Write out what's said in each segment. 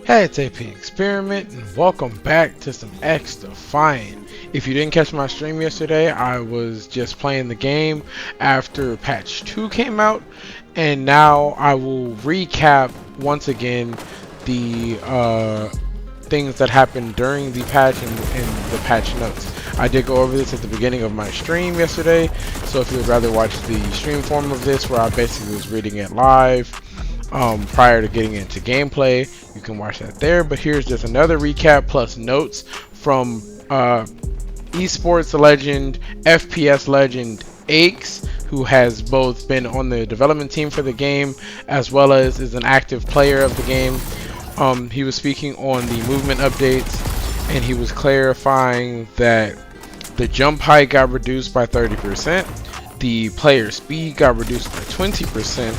Hey, it's AP Experiment, and welcome back to some XDefiant. If you didn't catch my stream yesterday, I was just playing the game after patch 2 came out, and now I will recap once again the things that happened during the patch and the patch notes. I did go over this at the beginning of my stream yesterday, so if you would rather watch the stream form of this where I basically was reading it live prior to getting into gameplay, you can watch that there. But here's just another recap plus notes from esports legend, FPS legend Aches, who has both been on the development team for the game as well as is an active player of the game. He was speaking on the movement updates, and he was clarifying that the jump height got reduced by 30%, the player speed got reduced by 20%,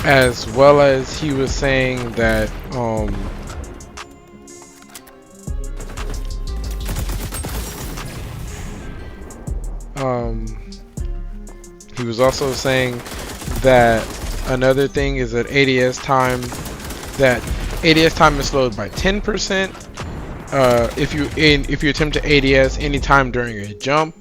as well as he was saying that he was also saying that another thing is that ADS time is slowed by 10% if you attempt to ADS anytime during a jump.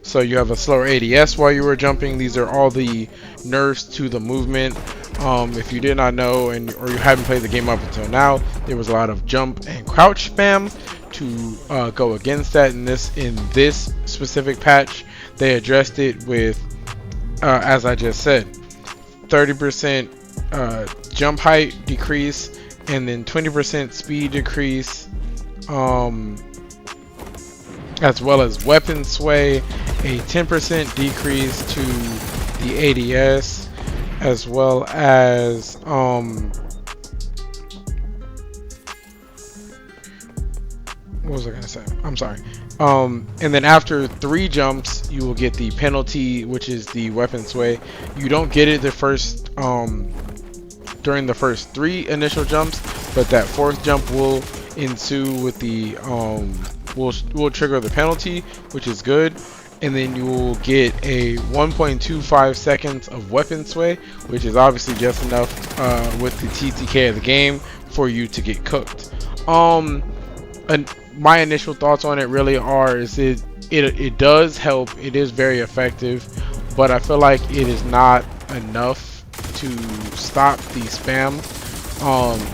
So you have a slower ADS while you were jumping. These are all the nerfs to the movement. If you did not know or you haven't played the game up until now, there was a lot of jump and crouch spam to go against that. In this specific patch, they addressed it with, as I just said, 30% jump height decrease, and then 20% speed decrease, as well as weapon sway, a 10% decrease to the ADS, as well as what was I gonna say? I'm sorry. And then after 3 jumps, you will get the penalty, which is the weapon sway. You don't get it during the first 3 initial jumps, but that 4th jump will ensue with the will trigger the penalty, which is good. And then you will get a 1.25 seconds of weapon sway, which is obviously just enough with the TTK of the game for you to get cooked. And my initial thoughts on it really are it does help. It is very effective, but I feel like it is not enough to stop the spam.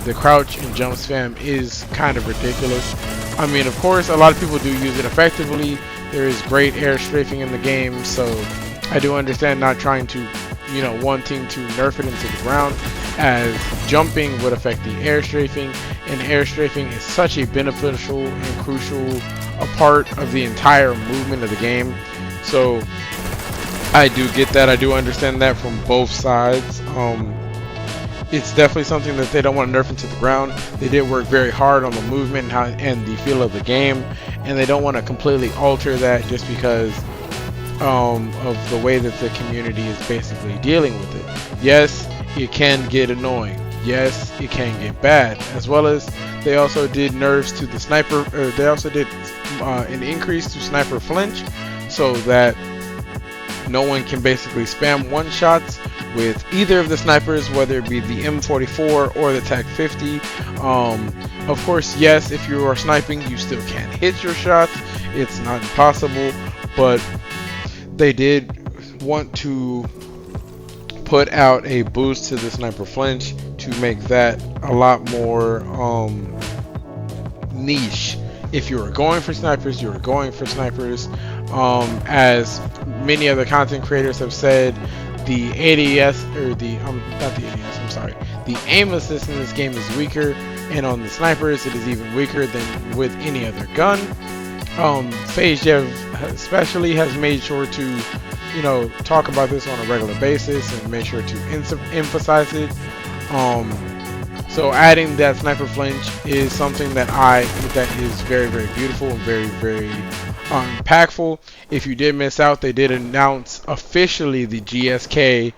The crouch and jump spam is kind of ridiculous. I mean, of course, a lot of people do use it effectively. There is great air strafing in the game, so I do understand not trying to, wanting to nerf it into the ground, as jumping would affect the air strafing, and air strafing is such a beneficial and crucial a part of the entire movement of the game. So I do get that. I do understand that from both sides. It's definitely something that they don't want to nerf into the ground. They did work very hard on the movement and the feel of the game, and they don't want to completely alter that just because of the way that the community is basically dealing with it. Yes, it can get annoying. Yes, it can get bad. As well as they also did nerfs to the sniper, or they also did an increase to sniper flinch, so that no one can basically spam one shots with either of the snipers, whether it be the M44 or the TAC 50. Of course, yes, if you are sniping, you still can't hit your shots. It's not impossible, but they did want to put out a boost to the sniper flinch to make that a lot more niche. If you are going for snipers, you are going for snipers. As many other content creators have said, the ADS, or the not the ADS, I'm sorry, the aim assist in this game is weaker, and on the snipers it is even weaker than with any other gun. FazeJev especially has made sure to talk about this on a regular basis and make sure to emphasize it. So adding that sniper flinch is something that is very, very beautiful and very, very impactful. If you did miss out, they did announce officially the GSK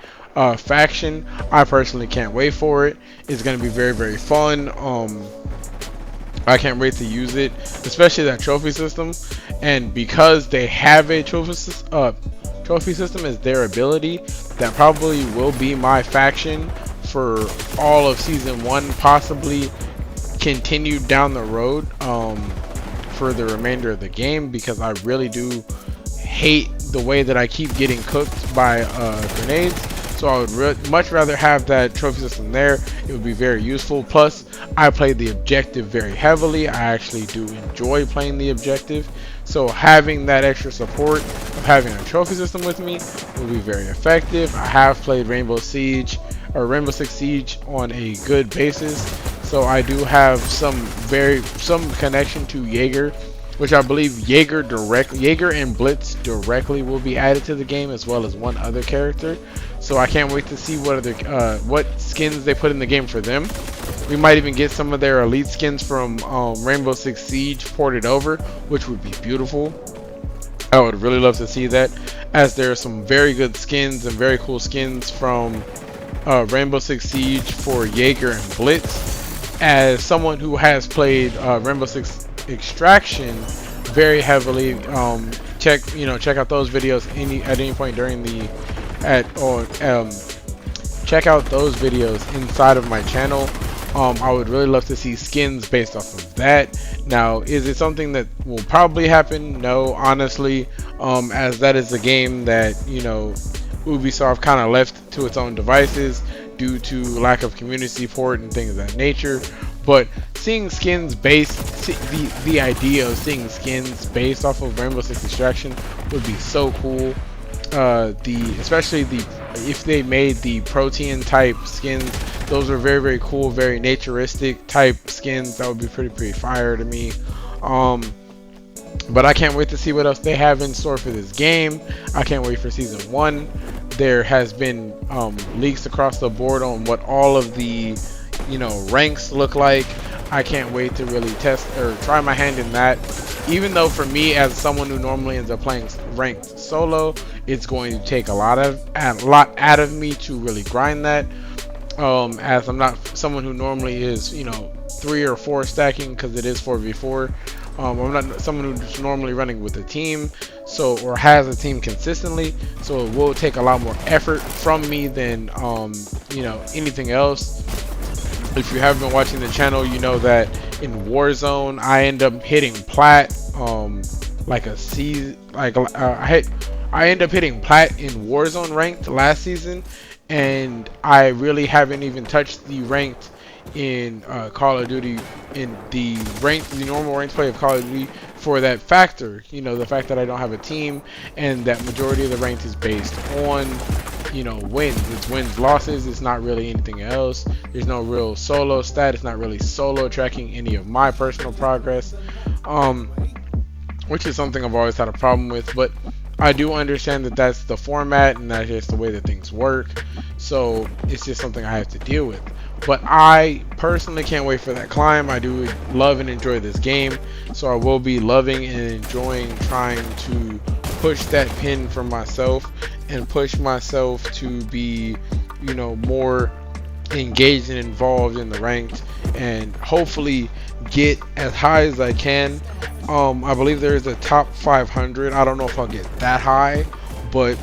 faction. I personally can't wait for it. It's going to be very, very fun. I can't wait to use it, especially that trophy system. And because they have a trophy system as their ability, that probably will be my faction for all of season 1, possibly continue down the road for the remainder of the game, because I really do hate the way that I keep getting cooked by grenades. So I would much rather have that trophy system there. It would be very useful. Plus, I play the objective very heavily. I actually do enjoy playing the objective. So having that extra support of having a trophy system with me will be very effective. I have played Rainbow Rainbow Six Siege on a good basis. So I do have some connection to Jaeger, which I believe Jaeger and Blitz directly will be added to the game, as well as one other character. So I can't wait to see what skins they put in the game for them. We might even get some of their elite skins from Rainbow Six Siege ported over, which would be beautiful. I would really love to see that, as there are some very good skins and very cool skins from Rainbow Six Siege for Jaeger and Blitz. As someone who has played Rainbow Six Extraction very heavily, check out those videos at any point during the check out those videos inside of my channel. I would really love to see skins based off of that. Now, is it something that will probably happen? No, honestly, as that is a game that Ubisoft kind of left to its own devices due to lack of community support and things of that nature. But seeing skins the idea of seeing skins based off of Rainbow Six Extraction would be so cool. Especially if they made the protein type skins, those are very, very cool, very naturistic type skins. That would be pretty fire to me. But I can't wait to see what else they have in store for this game. I can't wait for season 1. There has been leaks across the board on what all of the ranks look like. I can't wait to really test or try my hand in that. Even though for me, as someone who normally ends up playing ranked solo, it's going to take a lot out of me to really grind that. As I'm not someone who normally is 3 or 4 stacking, because it is 4v4. I'm not someone who's normally running with a team, or has a team consistently, so it will take a lot more effort from me than anything else. If you have been watching the channel, you know that in Warzone I end up hitting plat I end up hitting plat in Warzone ranked last season, and I really haven't even touched the ranked in Call of Duty, in the normal ranked play of Call of Duty, for that factor, the fact that I don't have a team, and that majority of the ranked is based on wins. It's wins, losses. It's not really anything else. There's no real solo stat. It's not really solo tracking any of my personal progress, which is something I've always had a problem with. But I do understand that that's the format and that's just the way that things work. So it's just something I have to deal with. But I personally can't wait for that climb. I do love and enjoy this game, so I will be loving and enjoying trying to push that pin for myself and push myself to be more engaged and involved in the ranked, and hopefully get as high as I can. I believe there is a top 500. I don't know if I'll get that high, but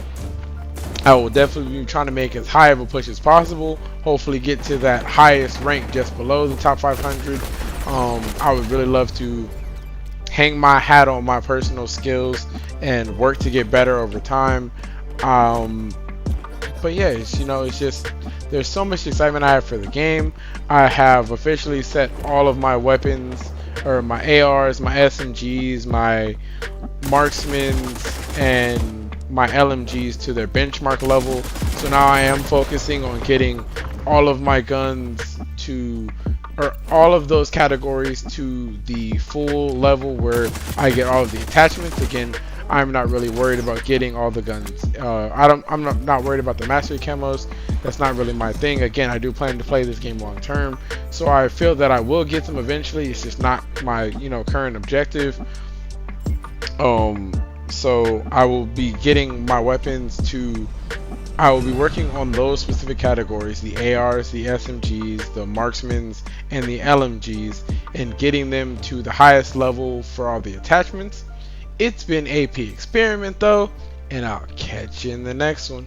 I will definitely be trying to make as high of a push as possible. Hopefully get to that highest rank just below the top 500. I would really love to hang my hat on my personal skills and work to get better over time. But yeah, it's just, there's so much excitement I have for the game. I have officially set all of my weapons, or my ARs, my SMGs, my marksmans, and my LMGs to their benchmark level. So now I am focusing on getting all of my guns or all of those categories to the full level where I get all of the attachments. Again, I'm not really worried about getting all the guns. I'm not worried about the mastery camos. That's not really my thing. Again, I do plan to play this game long term, so I feel that I will get them eventually. It's just not my current objective. So I will be getting my weapons I will be working on those specific categories: the ARs, the SMGs, the marksmans, and the LMGs, and getting them to the highest level for all the attachments. It's been AP Experiment though, and I'll catch you in the next one.